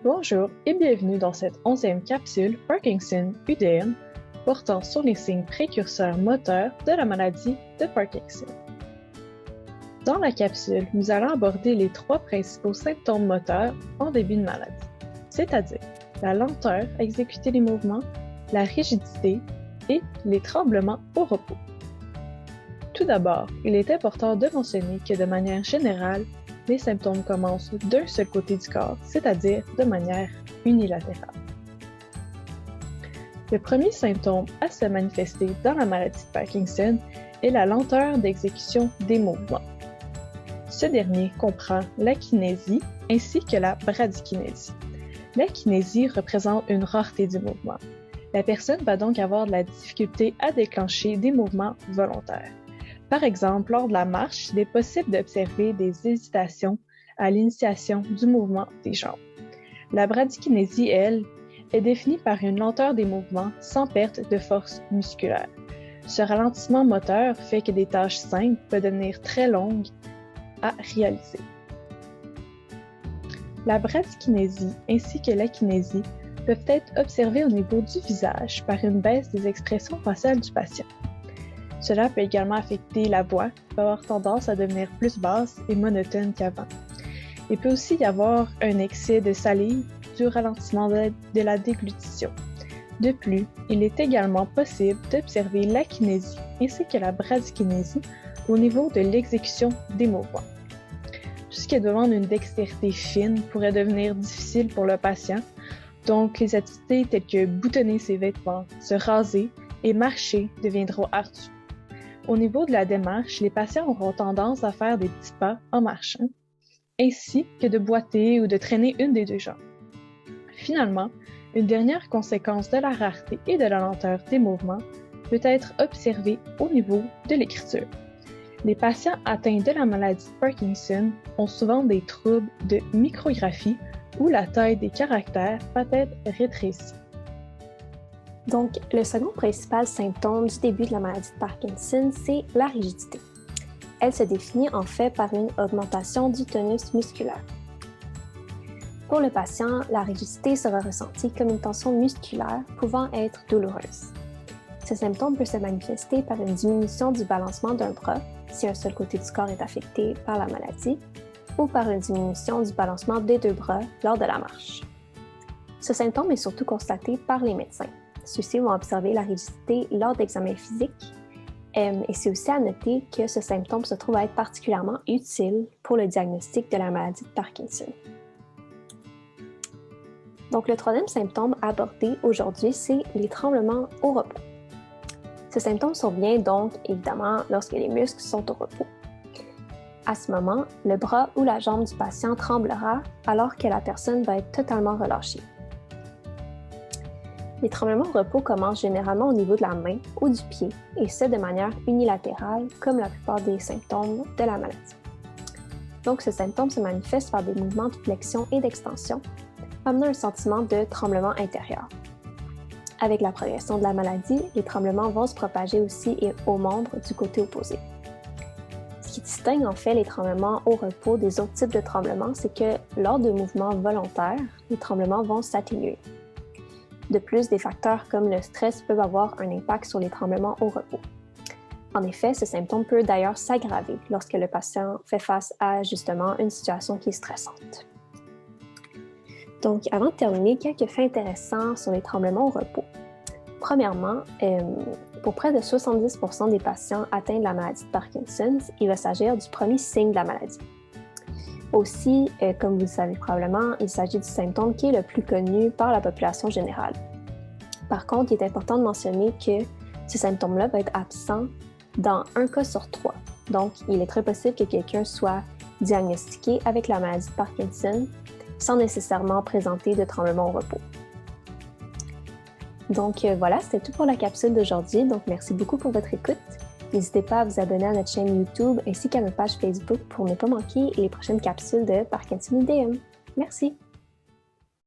Bonjour et bienvenue dans cette 11e capsule Parkinson UDM portant sur les signes précurseurs moteurs de la maladie de Parkinson. Dans la capsule, nous allons aborder les 3 principaux symptômes moteurs en début de maladie, c'est-à-dire la lenteur à exécuter les mouvements, la rigidité et les tremblements au repos. Tout d'abord, il est important de mentionner que de manière générale, les symptômes commencent d'un seul côté du corps, c'est-à-dire de manière unilatérale. Le premier symptôme à se manifester dans la maladie de Parkinson est la lenteur d'exécution des mouvements. Ce dernier comprend la kinésie ainsi que la bradykinésie. La kinésie représente une rareté du mouvement. La personne va donc avoir de la difficulté à déclencher des mouvements volontaires. Par exemple, lors de la marche, il est possible d'observer des hésitations à l'initiation du mouvement des jambes. La bradykinésie, elle, est définie par une lenteur des mouvements sans perte de force musculaire. Ce ralentissement moteur fait que des tâches simples peuvent devenir très longues à réaliser. La bradykinésie ainsi que la kinésie peuvent être observées au niveau du visage par une baisse des expressions faciales du patient. Cela peut également affecter la voix, qui peut avoir tendance à devenir plus basse et monotone qu'avant. Il peut aussi y avoir un excès de salive du ralentissement de la déglutition. De plus, il est également possible d'observer la kinésie ainsi que la bradykinésie au niveau de l'exécution des mouvements. Tout ce qui demande une dextérité fine pourrait devenir difficile pour le patient, donc les activités telles que boutonner ses vêtements, se raser et marcher deviendront ardues. Au niveau de la démarche, les patients auront tendance à faire des petits pas en marchant, ainsi que de boiter ou de traîner une des deux jambes. Finalement, une dernière conséquence de la rareté et de la lenteur des mouvements peut être observée au niveau de l'écriture. Les patients atteints de la maladie de Parkinson ont souvent des troubles de micrographie où la taille des caractères peut être rétrécie. Donc, le second principal symptôme du début de la maladie de Parkinson, c'est la rigidité. Elle se définit en fait par une augmentation du tonus musculaire. Pour le patient, la rigidité sera ressentie comme une tension musculaire pouvant être douloureuse. Ce symptôme peut se manifester par une diminution du balancement d'un bras, si un seul côté du corps est affecté par la maladie, ou par une diminution du balancement des deux bras lors de la marche. Ce symptôme est surtout constaté par les médecins. Ceux-ci vont observer la rigidité lors d'examens physiques et c'est aussi à noter que ce symptôme se trouve à être particulièrement utile pour le diagnostic de la maladie de Parkinson. Donc, le troisième symptôme abordé aujourd'hui, c'est les tremblements au repos. Ce symptôme survient donc évidemment lorsque les muscles sont au repos. À ce moment, le bras ou la jambe du patient tremblera alors que la personne va être totalement relâchée. Les tremblements au repos commencent généralement au niveau de la main ou du pied, et ce de manière unilatérale, comme la plupart des symptômes de la maladie. Donc, ce symptôme se manifeste par des mouvements de flexion et d'extension, amenant un sentiment de tremblement intérieur. Avec la progression de la maladie, les tremblements vont se propager aussi aux membres du côté opposé. Ce qui distingue en fait les tremblements au repos des autres types de tremblements, c'est que lors de mouvements volontaires, les tremblements vont s'atténuer. De plus, des facteurs comme le stress peuvent avoir un impact sur les tremblements au repos. En effet, ce symptôme peut d'ailleurs s'aggraver lorsque le patient fait face à justement une situation qui est stressante. Donc, avant de terminer, quelques faits intéressants sur les tremblements au repos. Premièrement, pour près de 70% des patients atteints de la maladie de Parkinson, il va s'agir du premier signe de la maladie. Aussi, comme vous le savez probablement, il s'agit du symptôme qui est le plus connu par la population générale. Par contre, il est important de mentionner que ce symptôme-là va être absent dans 1 cas sur 3. Donc, il est très possible que quelqu'un soit diagnostiqué avec la maladie de Parkinson sans nécessairement présenter de tremblement au repos. Donc voilà, c'était tout pour la capsule d'aujourd'hui. Donc, merci beaucoup pour votre écoute. N'hésitez pas à vous abonner à notre chaîne YouTube ainsi qu'à notre page Facebook pour ne pas manquer les prochaines capsules de Parkinson UDM. Merci!